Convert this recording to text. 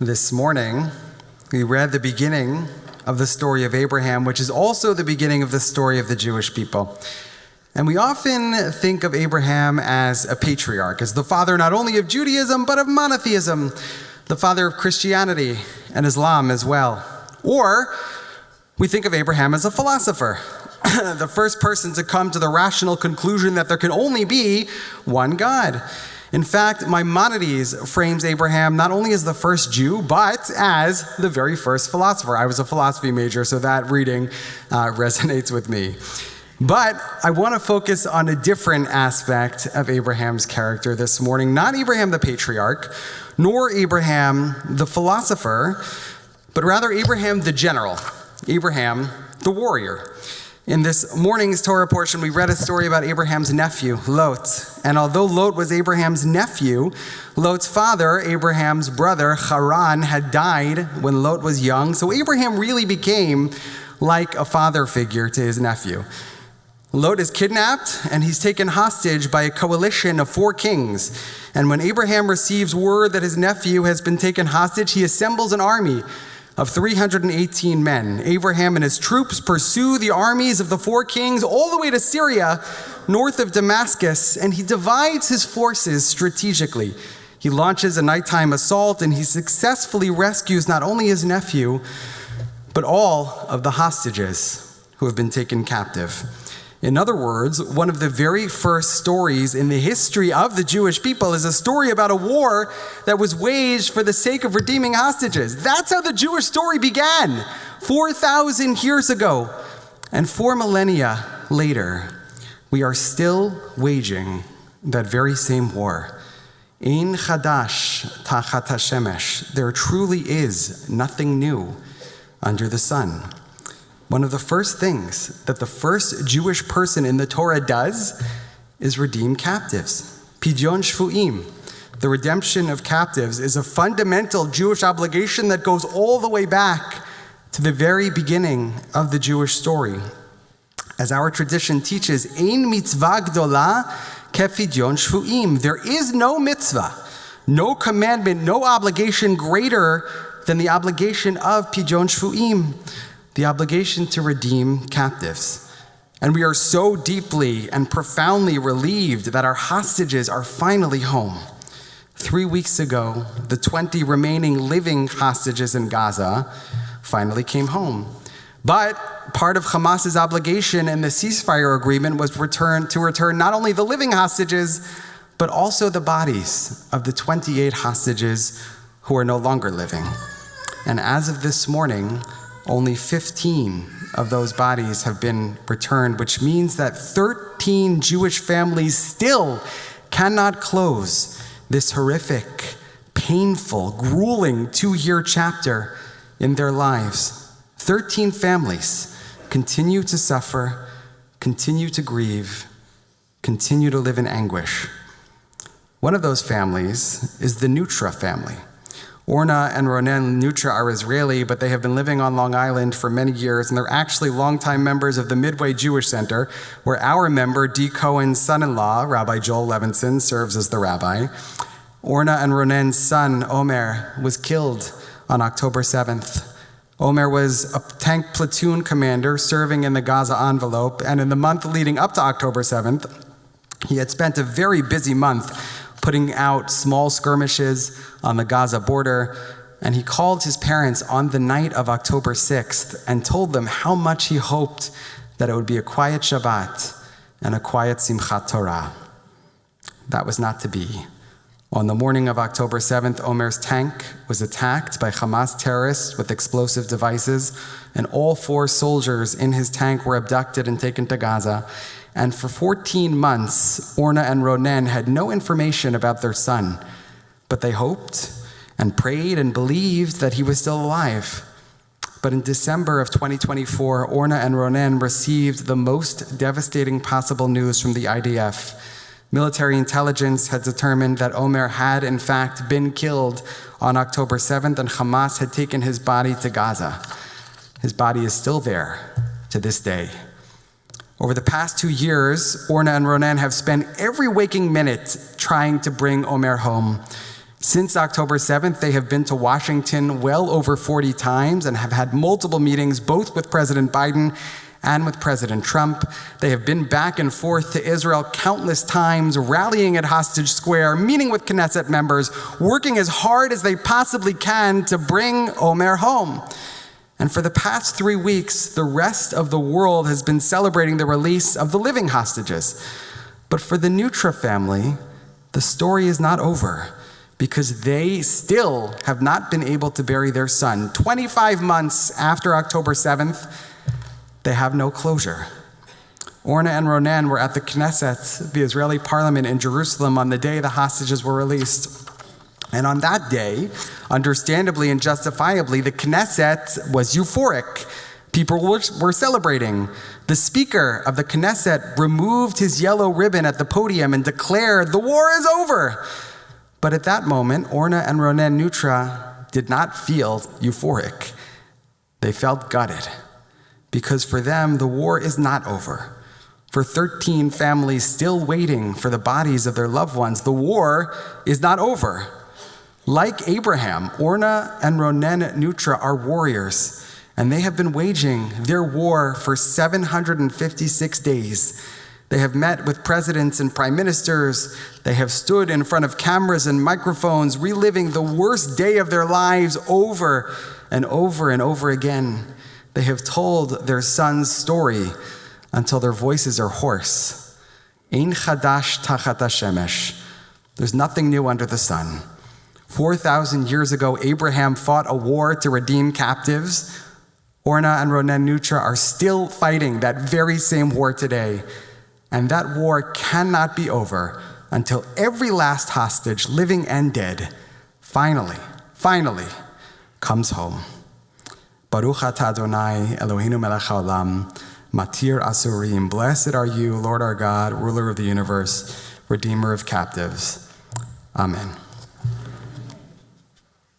This morning, we read the beginning of the story of Abraham, which is also the beginning of the story of the Jewish people. And we often think of Abraham as a patriarch, as the father not only of Judaism, but of monotheism, the father of Christianity and Islam as well. Or we think of Abraham as a philosopher, the first person to come to the rational conclusion that there can only be one God. In fact, Maimonides frames Abraham not only as the first Jew, but as the very first philosopher. I was a philosophy major, so that reading resonates with me. But I want to focus on a different aspect of Abraham's character this morning. Not Abraham the patriarch, nor Abraham the philosopher, but rather Abraham the general, Abraham the warrior. In this morning's Torah portion, we read a story about Abraham's nephew, Lot. And although Lot was Abraham's nephew, Lot's father, Abraham's brother, Haran, had died when Lot was young. So Abraham really became like a father figure to his nephew. Lot is kidnapped, and he's taken hostage by a coalition of 4 kings. And when Abraham receives word that his nephew has been taken hostage, he assembles an army of 318 men. Abraham and his troops pursue the armies of the 4 kings all the way to Syria, north of Damascus, and he divides his forces strategically. He launches a nighttime assault, and he successfully rescues not only his nephew, but all of the hostages who have been taken captive. In other words, one of the very first stories in the history of the Jewish people is a story about a war that was waged for the sake of redeeming hostages. That's how the Jewish story began 4,000 years ago. And 4 millennia later, we are still waging that very same war. Ein chadash tachat hashemesh. There truly is nothing new under the sun. One of the first things that the first Jewish person in the Torah does is redeem captives. Pidyon shvu'im, the redemption of captives, is a fundamental Jewish obligation that goes all the way back to the very beginning of the Jewish story. As our tradition teaches, ein mitzvah gdola kepidyon shvu'im. There is no mitzvah, no commandment, no obligation greater than the obligation of pidyon shvu'im, the obligation to redeem captives. And we are so deeply and profoundly relieved that our hostages are finally home. 3 weeks ago, the 20 remaining living hostages in Gaza finally came home. But part of Hamas's obligation in the ceasefire agreement was to return not only the living hostages, but also the bodies of the 28 hostages who are no longer living. And as of this morning, only 15 of those bodies have been returned, which means that 13 Jewish families still cannot close this horrific, painful, grueling 2-year chapter in their lives. 13 families continue to suffer, continue to grieve, continue to live in anguish. One of those families is the Nutra family. Orna and Ronen Nutra are Israeli, but they have been living on Long Island for many years, and they're actually longtime members of the Midway Jewish Center, where our member, D. Cohen's son-in-law, Rabbi Joel Levinson, serves as the rabbi. Orna and Ronen's son, Omer, was killed on October 7th. Omer was a tank platoon commander serving in the Gaza envelope, and in the month leading up to October 7th, he had spent a very busy month putting out small skirmishes on the Gaza border, and he called his parents on the night of October 6th and told them how much he hoped that it would be a quiet Shabbat and a quiet Simchat Torah. That was not to be. On the morning of October 7th, Omer's tank was attacked by Hamas terrorists with explosive devices, and all 4 soldiers in his tank were abducted and taken to Gaza. And for 14 months, Orna and Ronen had no information about their son, but they hoped and prayed and believed that he was still alive. But in December of 2024, Orna and Ronen received the most devastating possible news from the IDF. Military intelligence had determined that Omer had, in fact, been killed on October 7th, and Hamas had taken his body to Gaza. His body is still there to this day. Over the past 2 years, Orna and Ronen have spent every waking minute trying to bring Omer home. Since October 7th, they have been to Washington well over 40 times and have had multiple meetings, both with President Biden and with President Trump. They have been back and forth to Israel countless times, rallying at Hostage Square, meeting with Knesset members, working as hard as they possibly can to bring Omer home. And for the past 3 weeks, the rest of the world has been celebrating the release of the living hostages. But for the Nutra family, the story is not over, because they still have not been able to bury their son. 25 months after October 7th, they have no closure. Orna and Ronen were at the Knesset, the Israeli parliament in Jerusalem, on the day the hostages were released. And on that day, understandably and justifiably, the Knesset was euphoric. People were celebrating. The speaker of the Knesset removed his yellow ribbon at the podium and declared, "The war is over." But at that moment, Orna and Ronen Nutra did not feel euphoric. They felt gutted, because for them, the war is not over. For 13 families still waiting for the bodies of their loved ones, the war is not over. Like Abraham, Orna and Ronen Nutra are warriors, and they have been waging their war for 756 days. They have met with presidents and prime ministers. They have stood in front of cameras and microphones, reliving the worst day of their lives over and over and over again. They have told their son's story until their voices are hoarse. Ein chadash tachat hashemesh. There's nothing new under the sun. 4,000 years ago, Abraham fought a war to redeem captives. Orna and Ronen Nutra are still fighting that very same war today. And that war cannot be over until every last hostage, living and dead, finally comes home. Baruch atah Adonai, Eloheinu melech haolam, matir asurim. Blessed are you, Lord our God, ruler of the universe, redeemer of captives. Amen.